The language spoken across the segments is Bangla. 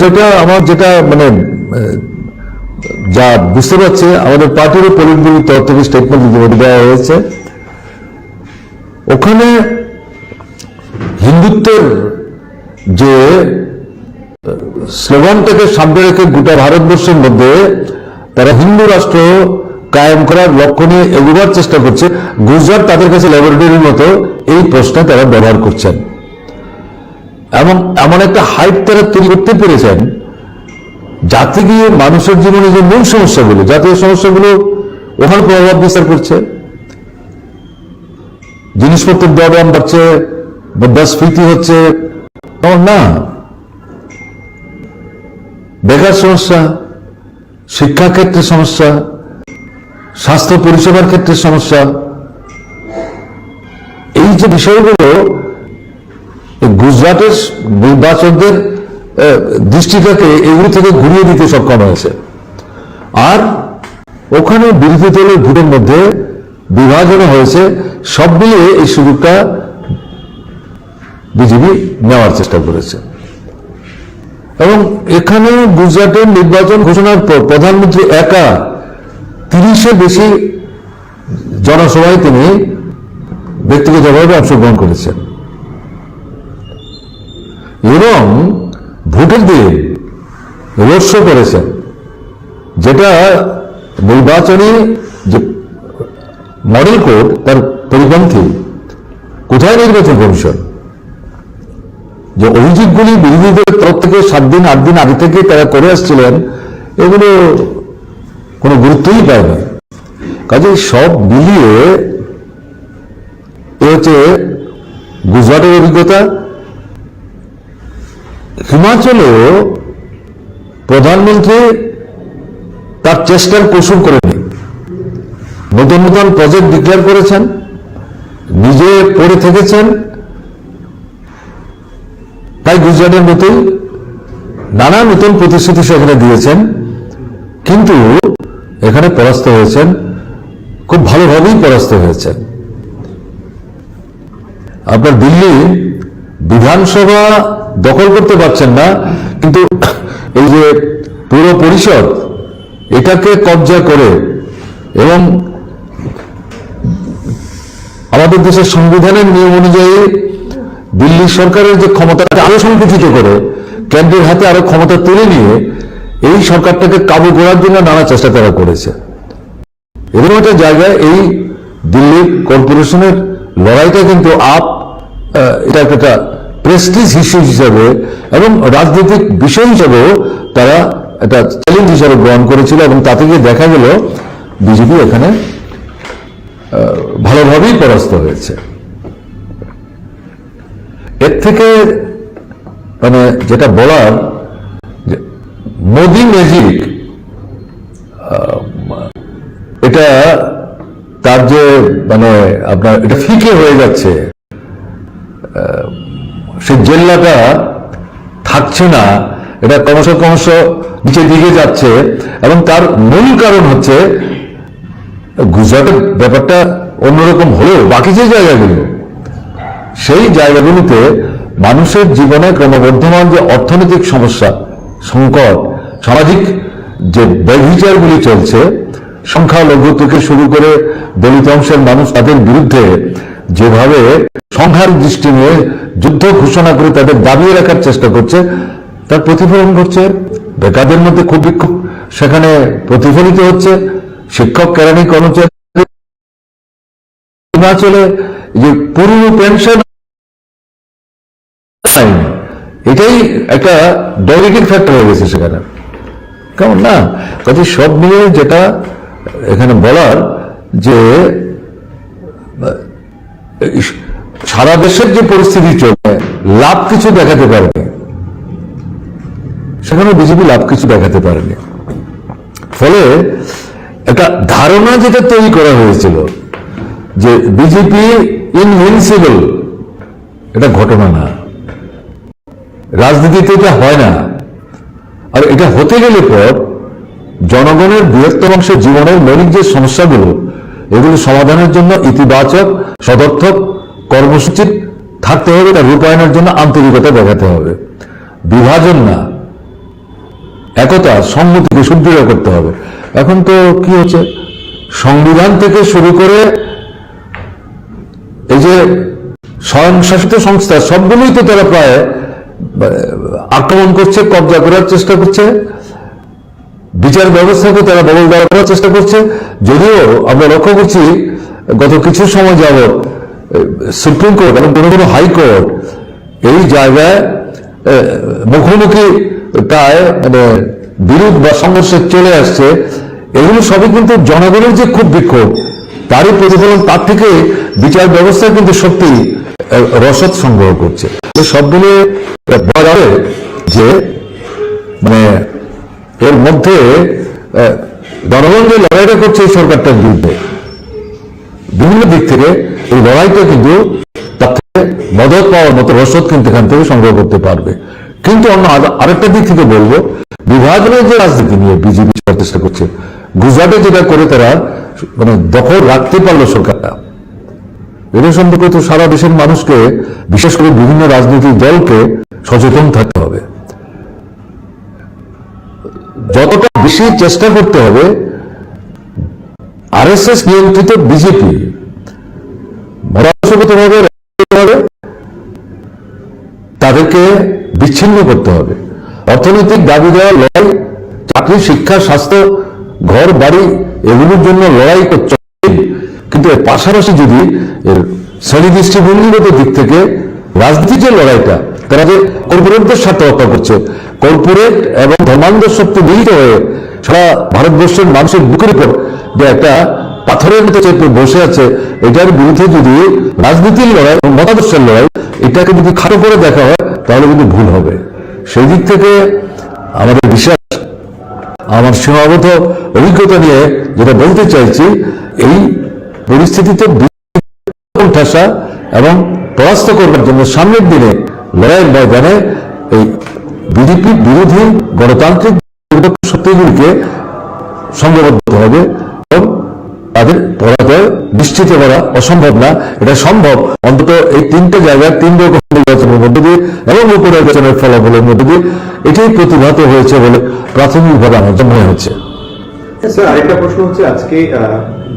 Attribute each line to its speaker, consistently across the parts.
Speaker 1: যেটা আমার যেটা মানে যা বুঝতে পারছি, আমাদের পার্টির পলিট ব্যুরোর তরফ থেকে স্টেটমেন্ট দেওয়া হয়েছে, ওখানে হিন্দুত্বের যে স্লোগানটাকে সামনে রেখে গোটা ভারতবর্ষের মধ্যে তারা হিন্দু রাষ্ট্র কায়েম করার লক্ষ্য নিয়ে এগোবার চেষ্টা করছে। গুজরাট তাদের কাছে ল্যাবরেটরির মতো এই প্রশ্ন তারা ব্যবহার করছেন, এবং এমন একটা হাইট তারা তৈরি করতে পেরেছেন যাতে গিয়ে মানুষের জীবনে যে মূল সমস্যাগুলো, জাতীয় সমস্যাগুলো ওখানে প্রভাব বিস্তার করছে। জিনিসপত্রের দরদাম বাড়ছে, মুদ্রাস্ফীতি হচ্ছে, না বেকার সমস্যা, শিক্ষা ক্ষেত্রে সমস্যা, স্বাস্থ্য পরিষেবার ক্ষেত্রে সমস্যা, এই যে বিষয়গুলো গুজরাটের নির্বাচকদের দৃষ্টিটাকে এগুলো থেকে ঘুরিয়ে দিতে সক্ষম হয়েছে। আর ওখানে বিরোধী দলের ভোটের মধ্যে বিভাজন হয়েছে, সব মিলিয়ে এই সুযোগটা বিজেপি নেওয়ার চেষ্টা করেছে। এবং এখানে গুজরাটের নির্বাচন ঘোষণার পর প্রধানমন্ত্রী একা 30-এর বেশি জনসভায় তিনি ব্যক্তিগতভাবে অংশগ্রহণ করেছেন, এবং ভোটের দিন রোড শো করেছেন, যেটা নির্বাচনী যে মডেল কোড তার পরিপন্থী। কোথায় নির্বাচন কমিশন? যে অভিযোগগুলি বিরোধীদের তরফ থেকে 7 দিন 8 দিন আগে থেকে তারা করে আসছিলেন, এগুলো কোনো গুরুত্বই পায় না। কাজে সব মিলিয়ে এ হচ্ছে গুজরাটের অভিজ্ঞতা। হিমাচলেও প্রধানমন্ত্রী তার চেষ্টার কসুর করেনি, নতুন নতুন প্রজেক্ট ডিক্লেয়ার করেছেন, নিজে পড়ে থেকেছেন, তাই গুজরাটের মতোই নানা নতুন প্রতিশ্রুতি সেখানে দিয়েছেন, কিন্তু এখানে পরাস্ত হয়েছেন, খুব ভালোভাবেই পরাস্ত হয়েছেন। আপনার দিল্লি বিধানসভা দখল করতে পারছেন না, কিন্তু এই যে পুরো পরিষদ এটাকে কবজা করে, এবং আমাদের দেশের সংবিধানের নিয়ম অনুযায়ী দিল্লি সরকারের যে ক্ষমতাকে আরো সংকুচিত করে কেন্দ্রের হাতে আরো ক্ষমতা তুলে নিয়ে এই সরকারটাকে কাবু করার জন্য নানা চেষ্টা তারা করেছে। এরকম একটা জায়গায় এই দিল্লি কর্পোরেশনের লড়াইটা কিন্তু এটা একটা প্রেস্টিজ ইস্যু হিসাবে এবং রাজনৈতিক বিষয় হিসাবেও তারা একটা চ্যালেঞ্জ হিসাবে গ্রহণ করেছিল, এবং তাতে গিয়ে দেখা গেল বিজেপি এখানে ভালোভাবেই পরাস্ত হয়েছে। এর থেকে মানে যেটা বলার, মোদি ম্যাজিক, এটা তার যে মানে আপনার এটা ফিকে হয়ে যাচ্ছে, সেই জেল্লাটা থাকছে না, এটা ক্রমশ ক্রমশ নিচের দিকে যাচ্ছে, এবং তার মূল কারণ হচ্ছে গুজরাটের ব্যাপারটা অন্যরকম হলেও বাকি যে জায়গাগুলো, সেই জায়গাগুলিতে মানুষের জীবনে ক্রমবর্ধমান যে অর্থনৈতিক সমস্যা, সংকট, সামাজিক যে ব্যভিচারগুলি চলছে, সংখ্যালঘু থেকে শুরু করে দলিত অংশের মানুষ তাদের বিরুদ্ধে যেভাবে সংহার দৃষ্টি নিয়ে যুদ্ধ ঘোষণা করে তাদের দাবিয়ে রাখার চেষ্টা করছে, তার প্রতিফলন ঘটছে। বেকারদের মধ্যে খুব বিক্ষোভ সেখানে প্রতিফলিত হচ্ছে। শিক্ষক, কেরানি, কর্মচারী, হিমাচলে যে পুরনো পেনশন, এটাই একটা ডমিনেটিং ফ্যাক্টর হয়ে গেছে সেখানে, কেমন না? কাজে সব নিয়ে যেটা এখানে বলার, যে সারা দেশের যে পরিস্থিতি চলছে, লাভ কিছু দেখাতে পারেনি, সেখানে বিজেপি লাভ কিছু দেখাতে পারেনি। ফলে একটা ধারণা যেটা তৈরি করা হয়েছিল যে বিজেপি ইনভিনসিবল, এটা ঘটনা না, রাজনীতিতে এটা হয় না। আর এটা হতে গেলে পর জনগণের বৃহত্তর অংশের জীবনের মৌলিক যে সমস্যাগুলো, এগুলো সমাধানের জন্য ইতিবাচক সদর্থক কর্মসূচি থাকতে হবে, এটা রূপায়ণের জন্য আন্তরিকতা দেখাতে হবে, বিভাজন না। একতা সম্মতিকে সুদৃঢ় করতে হবে। এখন তো কি হচ্ছে, সংবিধান থেকে শুরু করে এই যে স্বয়ংশাসিত সংস্থা সবগুলোই তো তারা প্রায় আক্রমণ করছে, কবজা করার চেষ্টা করছে, বিচার ব্যবস্থাকে তারা বদল দেওয়ার করার চেষ্টা করছে। যদিও আমরা লক্ষ্য করছি গত কিছু সময় যাবৎ সুপ্রিম কোর্ট এবং কোনো কোনো হাইকোর্ট এই জায়গায় মুখোমুখি প্রায় মানে বিরোধ বা সংঘর্ষে চলে আসছে। এগুলো সবই কিন্তু জনগণের যে খুব বিক্ষোভ, তারই প্রতিফলন। তার থেকে বিচার ব্যবস্থা কিন্তু সত্যি রসদ সংগ্রহ করছে। সবগুলো বলা যাবে যে মানে এর মধ্যে জনগণ যে লড়াইটা করছে এই সরকারটার বিরুদ্ধে বিভিন্ন দিক থেকে, এই লড়াইটা কিন্তু তার থেকে মদত পাওয়ার মতো রসদ কিন্তু এখান থেকে সংগ্রহ করতে পারবে। কিন্তু অন্য আরেকটা দিক থেকে বলবো, বিভাজনের যে রাজনীতি নিয়ে বিজেপি চেষ্টা করছে, গুজরাটে যেটা করে তারা মানে দখল রাখতে পারলো সরকারটা, এটা সম্পর্কে তো সারা দেশের মানুষকে, বিশেষ করে বিভিন্ন রাজনৈতিক দলকে সচেতন থাকতে হবে। যতটা বেশি চেষ্টা করতে হবে আরএসএস নিয়ন্ত্রিত বিজেপি মরাসগতভাবে তাদেরকে বিচ্ছিন্ন করতে হবে। অর্থনৈতিক দাবি দেওয়া লড়াই, চাকরি, শিক্ষা, স্বাস্থ্য, ঘর বাড়ি, এগুলোর জন্য লড়াই করছে, কিন্তু এর পাশাপাশি যদি এর শ্রেণী দৃষ্টিভঙ্গিগত দিক থেকে রাজনীতির যে লড়াইটা, তারা যে কর্পোরেটদের স্বার্থ রক্ষা করছে, কর্পোরেট এবং ধর্মান্ধ শক্তি মিলিত হয়ে সারা ভারতবর্ষের মানুষের বুকের উপর যে একটা পাথরের মতো চেপে বসে আছে, এটার বিরুদ্ধে যদি রাজনীতির লড়াই, মতাদর্শের লড়াই, এটাকে যদি খাটো করে দেখা হয় তাহলে কিন্তু ভুল হবে। সেই দিক থেকে আমাদের বিশ্বাস, আমার সীমাবদ্ধ অভিজ্ঞতা নিয়ে যেটা বলতে চাইছি, এই পরিস্থিতিতে ঠাসা এবং পরাস্ত করবার জন্য সামনের দিনে লড়াইয়ের ময়দানে এই বিজেপি বিরোধী গণতান্ত্রিক শক্তিগুলিকে সংঘবদ্ধ হবে এবং তাদের পরাজয় নিশ্চিত করা অসম্ভব না। এটা সম্ভব অন্তত এই তিনটে জায়গায়, তিন রকম নির্বাচনের মধ্যে দিয়ে এবং উপনির্বাচনের ফলাফলের মধ্যে দিয়ে এটাই প্রতিভাত হয়েছে বলে প্রাথমিকভাবে আমার মনে হচ্ছে।
Speaker 2: স্যার, আরেকটা প্রশ্ন হচ্ছে, আজকে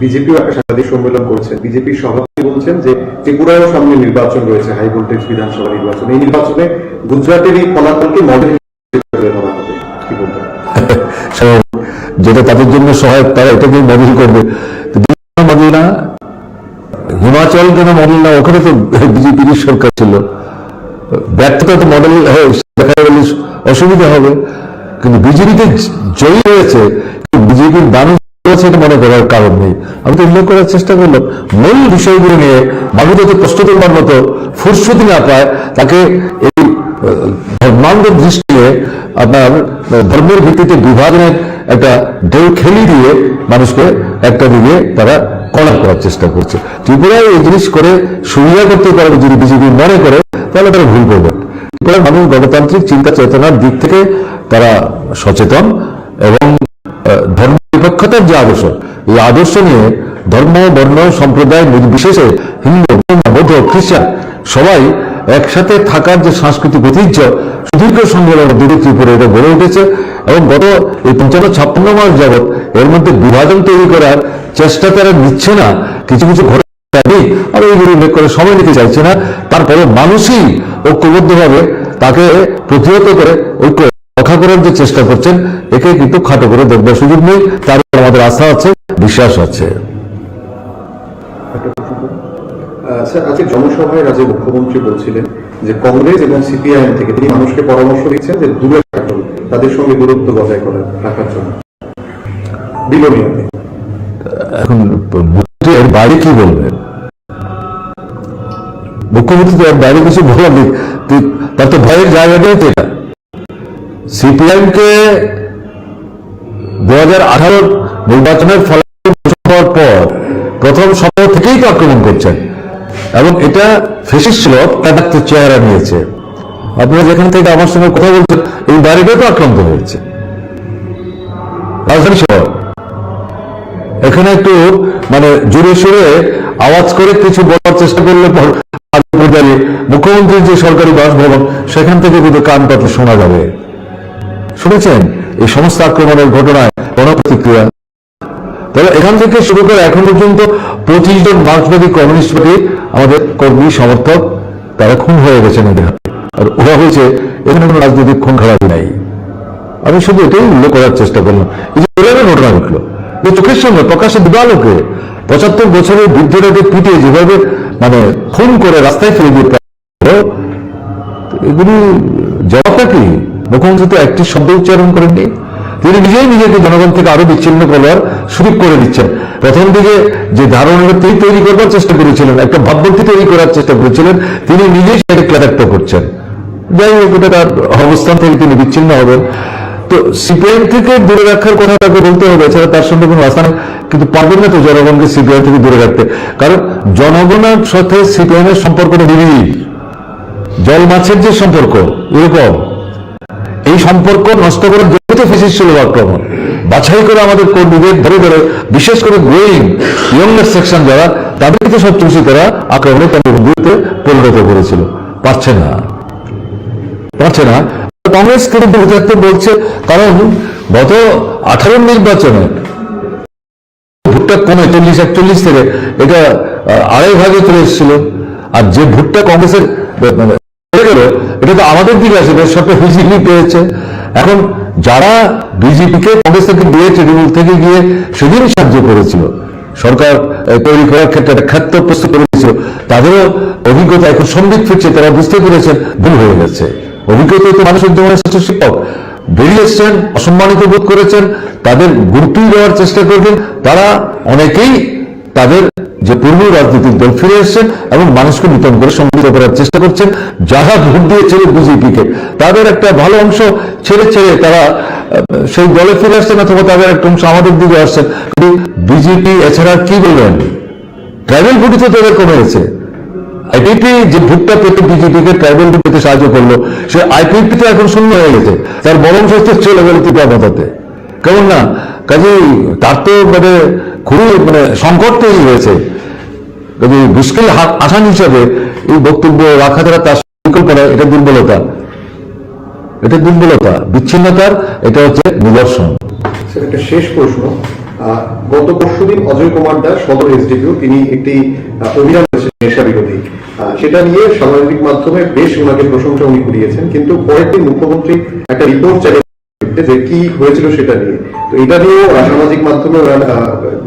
Speaker 2: বিজেপিও একটা সাংবাদিক সম্মেলন করছে। বিজেপির সভাপতি বলছেন যে ত্রিপুরাও সামনে নির্বাচন রয়েছে, হাই ভোল্টেজ বিধানসভা নির্বাচন। এই নির্বাচনে গুজরাটের এই ফলাফলকে মডেল হিসেবে ধরা হবে, কি বলবেন?
Speaker 1: যেটা তাদের জন্য সহায়ক, তারা এটাকে মডেল করবে। মডেল না, হিমাচল কেন মডেল না? ওখানে তো বিজেপির সরকার ছিল, ব্যর্থতা তো মডেল দেখা গেলে অসুবিধা হবে। কিন্তু বিজেপিতে জয়ী হয়েছে, বিজেপির মানুষ এটা মনে করার কারণ নেই। আমি তো উল্লেখ করার চেষ্টা করলাম, মূল বিষয়গুলো নিয়ে মানুষ যাতে প্রশ্ন করবার মতো ফুরসতি না পায়, তাকে এই ধর্মান্ধ দৃষ্টি আপনার ধর্মের ভিত্তিতে বিভাজনের একটা ঢেউ খেলি দিয়ে মানুষকে একটা দিকে তারা কড়া করার চেষ্টা করছে। ত্রিপুরায় এই জিনিস করে সুবিধা করতে পারবে যদি বিজেপি মনে করে, তাহলে তারা ভুল করবে। ত্রিপুরার মানুষ গণতান্ত্রিক চিন্তা চেতনার দিক থেকে তারা সচেতন এবং ধর্মনিরপেক্ষতার যে আদর্শ, এই আদর্শ নিয়ে ধর্ম, বর্ণ, সম্প্রদায় নির্বিশেষে হিন্দু, বৌদ্ধ, খ্রিস্টান সবাই একসাথে থাকার যে সাংস্কৃতিক ঐতিহ্য সুদীর্ঘ সংগ্রামের মধ্যে ত্রিপুরা এটা গড়ে উঠেছে। এবং গত এই 55-56 মাস যাবৎ এর মধ্যে বিভাজন তৈরি করার চেষ্টা তারা নিচ্ছে না। কিছু কিছু ঘটনা আর এইগুলো উল্লেখ করে সময় নিতে চাইছে না, তারপরে মানুষই ঐক্যবদ্ধভাবে তাকে প্রতিহত করে ঐক্য রক্ষা করার যে চেষ্টা করছেন, একে কিন্তু খাটো করে দেখবার সুযোগ নেই। তার আমাদের আস্থা আছে, বিশ্বাস আছে।
Speaker 2: স্যার, আজকে জনসভায় রাজ্যের মুখ্যমন্ত্রী বলছিলেন যে কংগ্রেস এবং সিপিআইএম থেকে তিনি মানুষকে পরামর্শ দিচ্ছেন যে দূরে থাকুন, তাদের সঙ্গে দূরত্ব বজায় রাখার জন্য বিলোনিয়াতে।
Speaker 1: এখন মুখ্যমন্ত্রী এর বাইরে কি বলবেন? মুখ্যমন্ত্রী তো এর বাইরে কিছু বলার নেই, তার তো ভয়ের জায়গাটাই তো এটা। সিপিআইএম কে 2018 নির্বাচনের ফলাফল ঘোষণার পর প্রথম সপ্তাহ থেকেই তো আক্রমণ করছেন এবং এটা ফেসিস্ট ছিল, তাদের চেহারা নিয়েছে। আপনারা যেখান থেকে আমার সঙ্গে কথা বলছেন, এই বাড়িটা তো আক্রান্ত হয়েছে, রাজধানী শহর। এখানে একটু মানে জোরে সোরে আওয়াজ করে কিছু বলার চেষ্টা করলে মুখ্যমন্ত্রীর যে সরকারি বাসভবন, সেখান থেকে কিন্তু কান পাতলে শোনা যাবে। শুনেছেন এই সমস্ত আক্রমণের ঘটনায় কোনো প্রতিক্রিয়া। তবে এখান থেকে শুরু করে এখন পর্যন্ত 25 জন মার্ক্সবাদী কমিউনিস্ট পার্টি আমাদের কর্মী সমর্থক তারা খুন হয়ে গেছেন এদের হাতে। আর ওরা হয়েছে এখানে কোনো রাজনৈতিক খুন খারাপি নাই। আমি শুধু এটাই উল্লেখ করার চেষ্টা করলাম, এই যে ঘটনা ঘটলো যে চোখের সামনে প্রকাশ্যে দিবালোকে 75 বছরের বৃদ্ধরাকে পিটিয়ে যেভাবে মানে খুন করে রাস্তায় ফেলে দিয়ে এগুলি জবাবটা কি? মুখ্যমন্ত্রী তো একটি শব্দ উচ্চারণ করেননি। তিনি নিজেই নিজেকে জনগণ থেকে আরো বিচ্ছিন্ন করবার সুযোগ করে দিচ্ছেন। প্রথম দিকে যে ধারণাটা তিনি তৈরি করবার চেষ্টা করেছিলেন, একটা ভাবমূর্তি তৈরি করার চেষ্টা করেছিলেন, তিনি নিজেই সেটা ক্লাদাক্ত করছেন। যাই হোক, এটা তার অবস্থান থেকে তিনি বিচ্ছিন্ন হবেন। তো সিপিআইএম থেকে দূরে রাখার কথা তাকে বলতে হবে, এছাড়া তার সঙ্গে কোনো রাস্তা নেই। কিন্তু পারবেন না তো জনগণকে সিপিআইএম থেকে দূরে রাখতে, কারণ জনগণের সাথে সিপিআইএম এর সম্পর্কটা নিবিড়, জল মাছের যে সম্পর্ক এরকম। এই সম্পর্ক নষ্ট করার জন্য তো ফেসিস ছিল আক্রমণ। বাছাই করে আমাদের কর্মীদের ধরে ধরে, বিশেষ করে গ্রোয়িং ইয়ংগার সেকশন যারা, তাদেরকে তো সব চুষি তারা আক্রমণে বিরুদ্ধে পরিণত করেছিল। পারছে না। কংগ্রেস থেকে দূরে থাকতে বলছে, কারণ গত 18 নির্বাচনে ভোটটা কমে 40-41 থেকে এটা 2.5 ভাগে চলে এসেছিল। আর যে ভোটটা কংগ্রেসের গেল, এটা তো আমাদের দিকে আসে, সবটা বিজেপি পেয়েছে। এখন যারা বিজেপিকে কংগ্রেস থেকে দিয়ে তৃণমূল থেকে গিয়ে সেদিন সাহায্য করেছিল, সরকার তৈরি করার ক্ষেত্রে একটা খাদ্য প্রস্তুত করে দিয়েছিল, তাদেরও অভিজ্ঞতা এখন সম্বিত ফিরছে। তারা বুঝতে পেরেছেন ভুল হয়ে গেছে। অভিজ্ঞতা তো মানুষের জীবনের শ্রেষ্ঠ শিক্ষক। বেরিয়ে এসছেন, অসম্মানিত বোধ করেছেন, তাদের গুরুত্বই দেওয়ার চেষ্টা করবেন। তারা অনেকেই তাদের যে পূর্ব রাজনৈতিক দল ফিরে এসছেন এবং মানুষকে নূতন করে সংগঠিত করার চেষ্টা করছেন। যারা ভোট দিয়েছিল বিজেপিকে, তাদের একটা ভালো অংশ ছেড়ে তারা সেই দলে ফিরে আসছেন, অথবা তাদের একটা অংশ আমাদের দিকে আসছেন। বিজেপি এছাড়া কি বলবেন? ট্রাইবেল ভোটই তো তাদের কমে গেছে। আইপিপি যে ভোটটা পেতে বিজেপিকে ট্রাইবেল ভোট পেতে সাহায্য করলো, সে আইপিপি তো এখন শূন্য হয়ে গেছে। তার বড় অংশ চলে গেল ত্রিপুরাতে, কেমন না? কাজেই তার তো খুবই সংকট তৈরি হয়েছে। কাজে মুশকিল আসান হিসাবে এই বক্তব্য রাখা দ্বারা তার বিকল্প নয়। এটা দুর্বলতা, বিচ্ছিন্নতার এটা হচ্ছে নিদর্শন।
Speaker 2: একটা শেষ প্রশ্ন, গত পরশুদিন অজয় কুমার দাস সদর এসডিপিও তিনি একটি অভিযান করেছেন নেশা বিরোধী, সেটা নিয়ে সামাজিক মাধ্যমে বেশ ওনাকে প্রশংসা উনি কুড়িয়েছেন। কিন্তু পরের দিন মুখ্যমন্ত্রী একটা রিপোর্ট চাইলেন যে কি হয়েছিল সেটা নিয়ে। তো এটা নিয়েও সামাজিক মাধ্যমে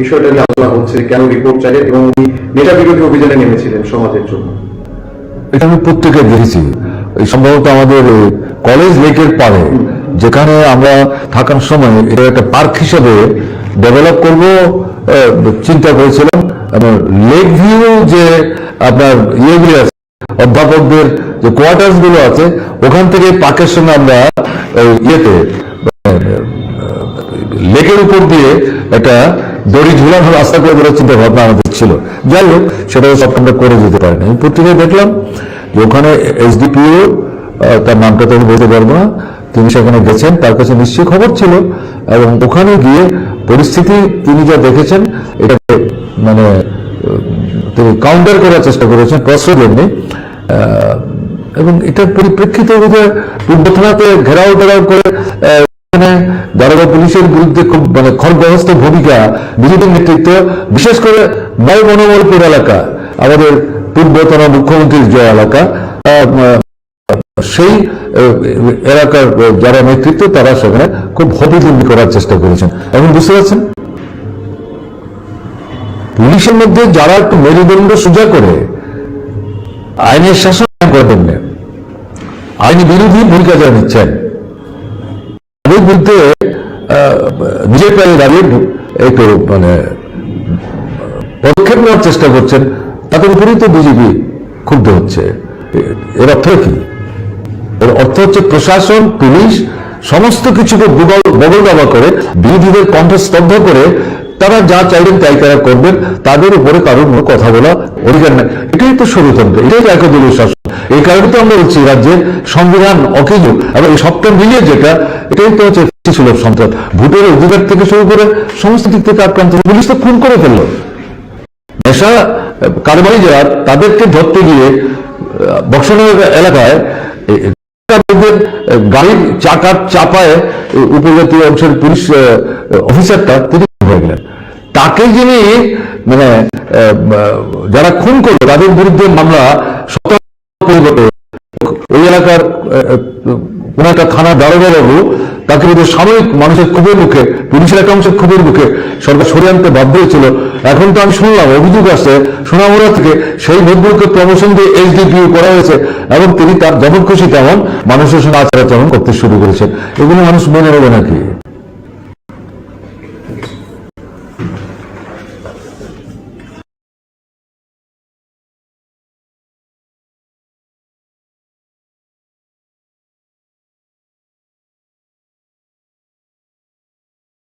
Speaker 2: বিষয়টা নিয়ে আলোচনা হচ্ছে, কেন রিপোর্ট চাইলেন এবং উনি নেশা বিরোধী অভিযানে নেমেছিলেন সমাজের জন্য।
Speaker 1: এটা আমি পত্রিকায় দেখেছি, সম্ভবত আমাদের কলেজ লেকের পাড়ে, যেখানে আমরা থাকার সময় এটা একটা পার্ক হিসেবে ডেভেলপ করব চিন্তা করেছিলাম। লেক ভিউ যে আপনার ইয়েগুলি আছে, অধ্যাপকদের যে কোয়ার্টার্স গুলো আছে, ওখান থেকে পার্কের সঙ্গে আমরা লেকের উপর দিয়ে একটা দড়ি ঝুলানো রাস্তা করে দেওয়ার চিন্তা ভাবনা আমাদের ছিল। যাই হোক, সেটা সব আমরা করে যেতে পারিনি। আমি পত্রিকায় দেখলাম যে ওখানে এসডিপিও, তার নামটা তো আমি বলতে পারবো না, তিনি সেখানে গেছেন, তার কাছে নিশ্চয়ই খবর ছিল, এবং ওখানে গিয়ে পরিস্থিতি তিনি যা দেখেছেন এটাকে তিনি কাউন্টার করার চেষ্টা করেছেন, প্রশ্রয় দেননি। এবং এটার পরিপ্রেক্ষিতে পূর্ব থানাতে ঘেরাও করে দারোগা পুলিশের বিরুদ্ধে খুব খড়গহস্ত ভূমিকা বিজেপির নেতৃত্ব, বিশেষ করে বায়ু মনোবলপুর এলাকা, আমাদের পূর্বতন মুখ্যমন্ত্রীর জয় এলাকা, সেই এলাকার যারা নেতৃত্ব তারা সেখানে খুব হবিদুর্নি করার চেষ্টা করেছেন। এখন বুঝতে পারছেন, পুলিশের মধ্যে যারা একটু মেরুদণ্ড সোজা করে আইনের শাসন করবেন না, আইনি বিরোধী ভূমিকা যারা নিচ্ছেন, তাদের বিরুদ্ধে নিজের পায়ে দাঁড়িয়ে একটু পদক্ষেপ নেওয়ার চেষ্টা করছেন, তাদের উপরেই তো বিজেপি ক্ষুব্ধ হচ্ছে। এর অর্থ কি? এর অর্থ হচ্ছে প্রশাসন, পুলিশ সমস্ত কিছুকে বগল দাবা করে বিরোধীদের কণ্ঠ স্তব্ধ করে তারা যা চাইবেন তাই তারা করবেন, তাদের উপরে কারোর কথা বলা অধিকার নেই। এটাই তো স্বরতন্ত্র, এটাই তো একদলীয় শাসন। এই কারণে তো আমরা বলছি রাজ্যের সংবিধান অকেজো, এবং এই সবটা মিলিয়ে যেটা, এটাই তো হচ্ছে সুলভ সন্ত্রাস। ভোটের অধিকার থেকে শুরু করে সমস্ত দিক থেকে আক্রান্ত। পুলিশ তো খুন করে ফেললো। নেশা কারবারি যারা, তাদেরকে ধরতে গিয়ে বক্সনগর এলাকায় ওদের গাড়ির চাকার চাপায় উপজাতীয় অংশের পুলিশ অফিসারটা তিনি হয়ে গেলেন। তাকে যিনি মানে যারা খুন করলো তাদের বিরুদ্ধে মামলা পরিবর্তন, ওই এলাকার কোন একটা থানা দারোগা বাবু তাকে ওদের সাময়িক মানুষের ক্ষোভের মুখে, পুলিশের একটা অংশের ক্ষোভের মুখে সরকার সরিয়ে আনতে বাধ্য হয়েছিল। এখন তো আমি শুনলাম অভিযোগ আসছে সোনামুড়া থেকে সেই ভদ্রলোককে প্রমোশন দিয়ে এসডিপিও করা হয়েছে এবং তিনি তার যেমন খুশি তেমন মানুষের সঙ্গে আচার আচরণ করতে শুরু করেছেন। এগুলো মানুষ মেনে নেবে নাকি?